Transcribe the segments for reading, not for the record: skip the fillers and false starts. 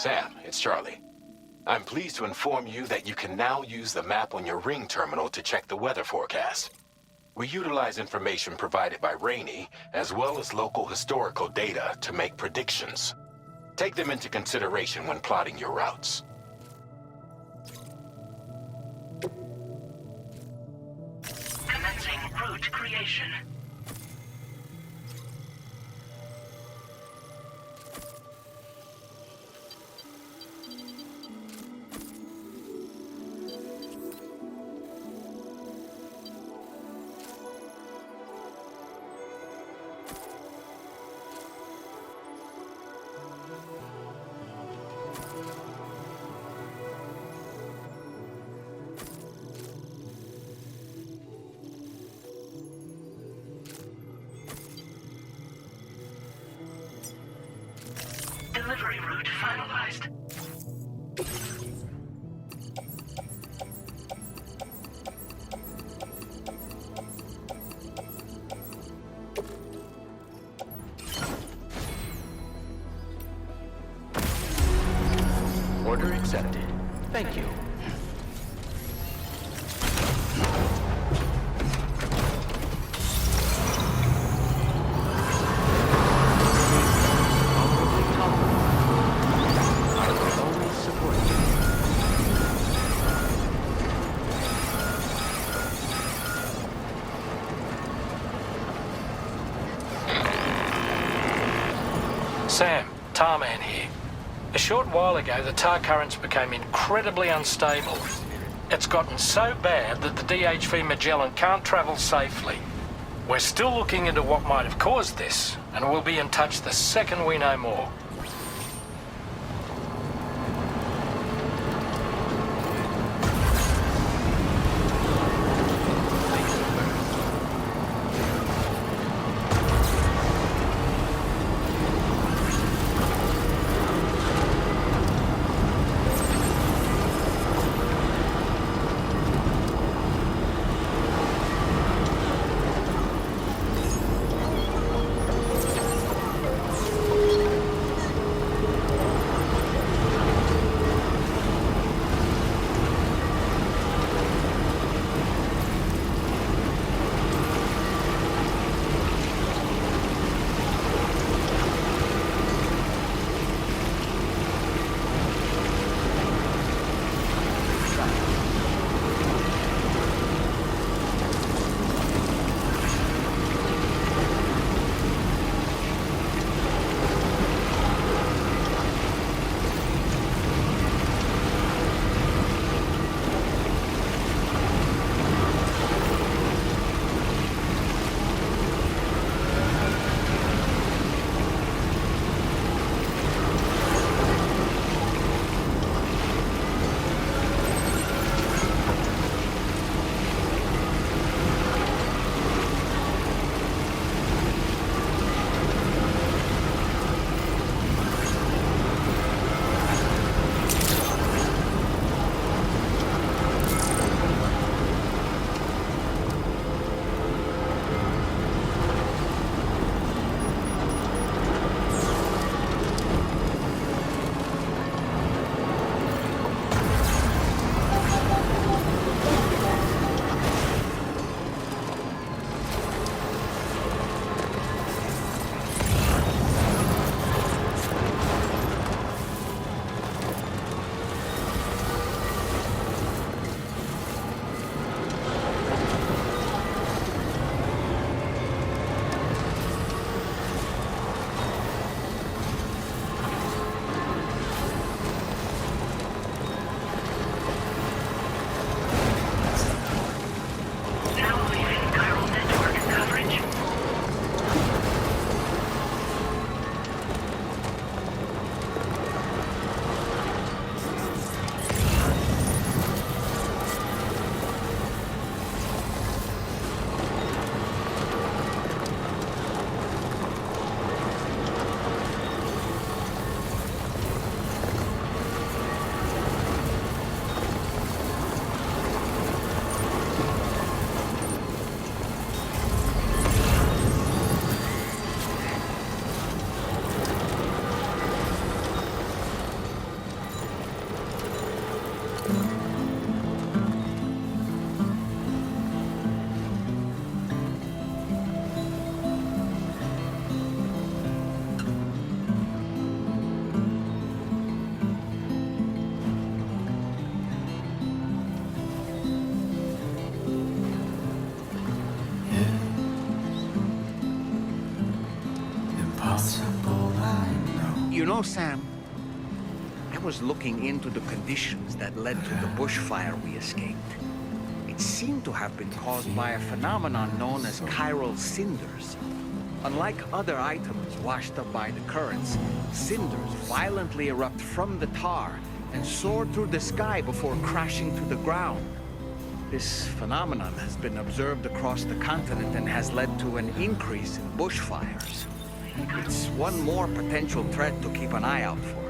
Sam, it's Charlie. I'm pleased to inform you that you can now use the map on your Ring terminal to check the weather forecast. We utilize information provided by Rainey, as well as local historical data to make predictions. Take them into consideration when plotting your routes. Commencing route creation. Delivery route finalized. Order accepted. Thank you. Sam, Tarman here. A short while ago, the tar currents became incredibly unstable. It's gotten so bad that the DHV Magellan can't travel safely. We're still looking into what might have caused this, and we'll be in touch the second we know more. You know, Sam, I was looking into the conditions that led to the bushfire we escaped. It seemed to have been caused by a phenomenon known as chiral cinders. Unlike other items washed up by the currents, cinders violently erupt from the tar and soar through the sky before crashing to the ground. This phenomenon has been observed across the continent and has led to an increase in bushfires. It's one more potential threat to keep an eye out for.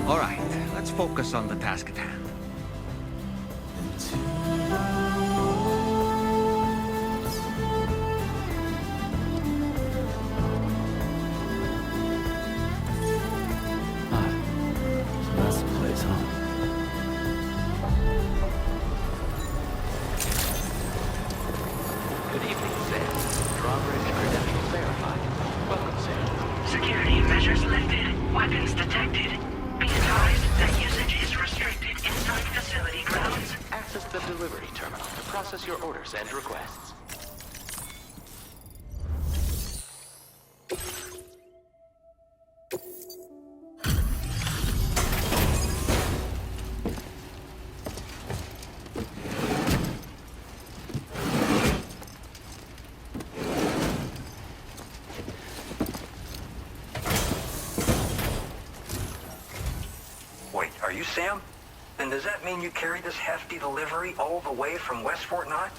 All right, let's focus on the task at hand. That's the place, huh? Good evening, Sam. Drawbridge credentials verified. Welcome, Sam. Security measures lifted. Weapons detected. Be advised that usage is restricted inside facility grounds. Access the delivery terminal to process your orders and requests. Wait, are you Sam? Then does that mean you carried this hefty delivery all the way from West Fort Knott?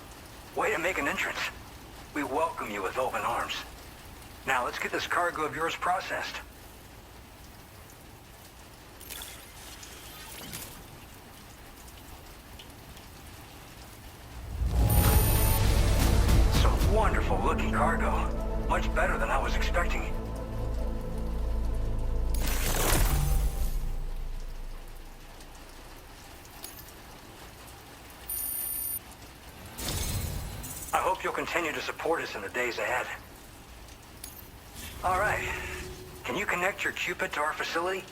Way to make an entrance. We welcome you with open arms. Now let's get this cargo of yours processed. Some wonderful looking cargo. Much better than I was expecting. I hope you'll continue to support us in the days ahead. All right. Can you connect your Cupid to our facility?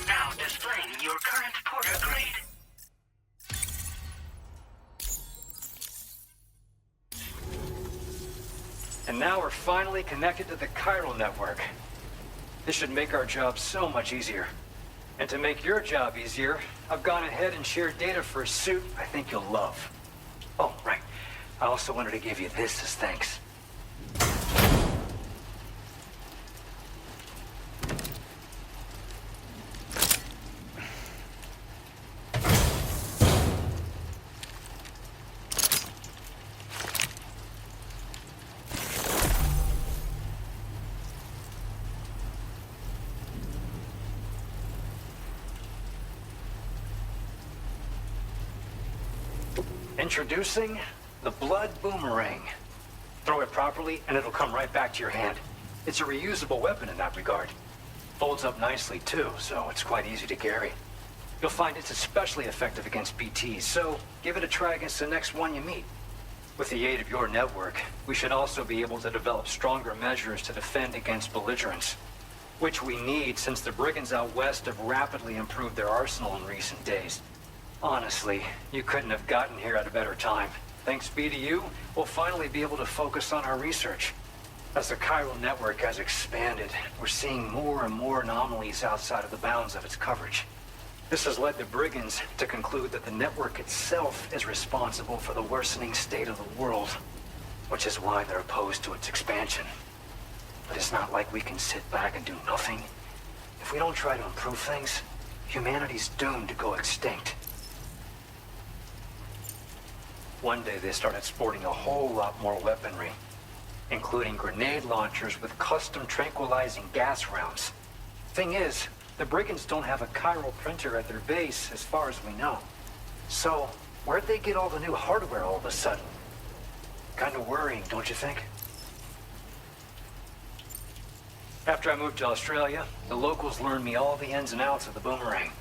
Now displaying your current porter grade. And now we're finally connected to the chiral network. This should make our job so much easier. And to make your job easier, I've gone ahead and shared data for a suit I think you'll love. Oh, right. I also wanted to give you this as thanks. Introducing the Blood Boomerang. Throw it properly, and it'll come right back to your hand. It's a reusable weapon in that regard. Folds up nicely, too, so it's quite easy to carry. You'll find it's especially effective against BTs, so give it a try against the next one you meet. With the aid of your network, we should also be able to develop stronger measures to defend against belligerents, which we need since the brigands out west have rapidly improved their arsenal in recent days. Honestly, you couldn't have gotten here at a better time. Thanks be to you, we'll finally be able to focus on our research. As the chiral network has expanded, we're seeing more and more anomalies outside of the bounds of its coverage. This has led the brigands to conclude that the network itself is responsible for the worsening state of the world, which is why they're opposed to its expansion. But it's not like we can sit back and do nothing. If we don't try to improve things, humanity's doomed to go extinct. One day they started sporting a whole lot more weaponry, including grenade launchers with custom tranquilizing gas rounds. Thing is, the brigands don't have a chiral printer at their base as far as we know. So, where'd they get all the new hardware all of a sudden? Kind of worrying, don't you think? After I moved to Australia, the locals learned me all the ins and outs of the boomerang.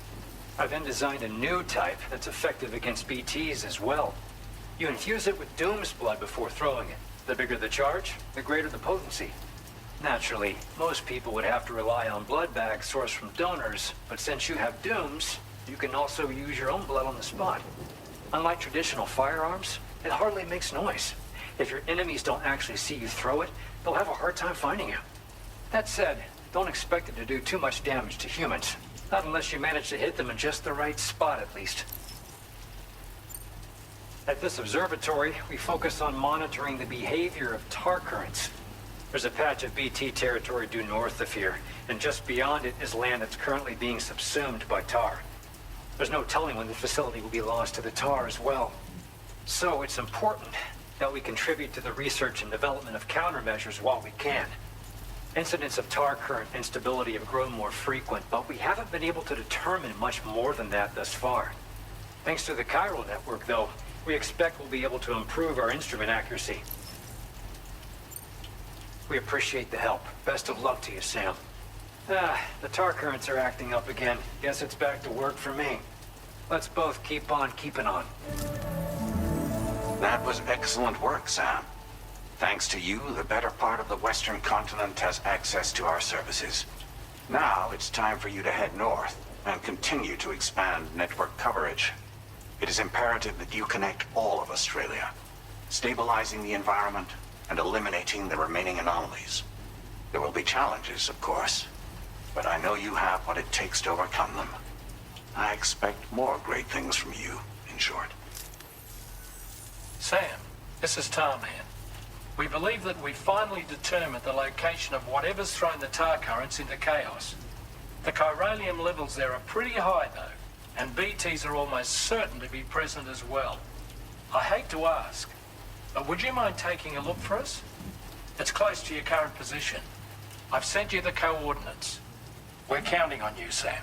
I then designed a new type that's effective against BTs as well. You infuse it with Doom's blood before throwing it. The bigger the charge, the greater the potency. Naturally, most people would have to rely on blood bags sourced from donors, but since you have Doom's, you can also use your own blood on the spot. Unlike traditional firearms, it hardly makes noise. If your enemies don't actually see you throw it, they'll have a hard time finding you. That said, don't expect it to do too much damage to humans. Not unless you manage to hit them in just the right spot, at least. At this observatory, we focus on monitoring the behavior of tar currents. There's a patch of BT territory due north of here, and just beyond it is land that's currently being subsumed by tar. There's no telling when the facility will be lost to the tar as well. So it's important that we contribute to the research and development of countermeasures while we can. Incidents of tar current instability have grown more frequent, but we haven't been able to determine much more than that thus far. Thanks to the chiral network, though, we expect we'll be able to improve our instrument accuracy. We appreciate the help. Best of luck to you, Sam. The tar currents are acting up again. Guess it's back to work for me. Let's both keep on keeping on. That was excellent work, Sam. Thanks to you, the better part of the Western continent has access to our services. Now it's time for you to head north and continue to expand network coverage. It is imperative that you connect all of Australia, stabilizing the environment and eliminating the remaining anomalies. There will be challenges, of course, but I know you have what it takes to overcome them. I expect more great things from you, in short. Sam, this is Tarman. We believe that we finally determined the location of whatever's thrown the tar currents into chaos. The chiralium levels there are pretty high, though, and BTs are almost certain to be present as well. I hate to ask, but would you mind taking a look for us? It's close to your current position. I've sent you the coordinates. We're counting on you, Sam.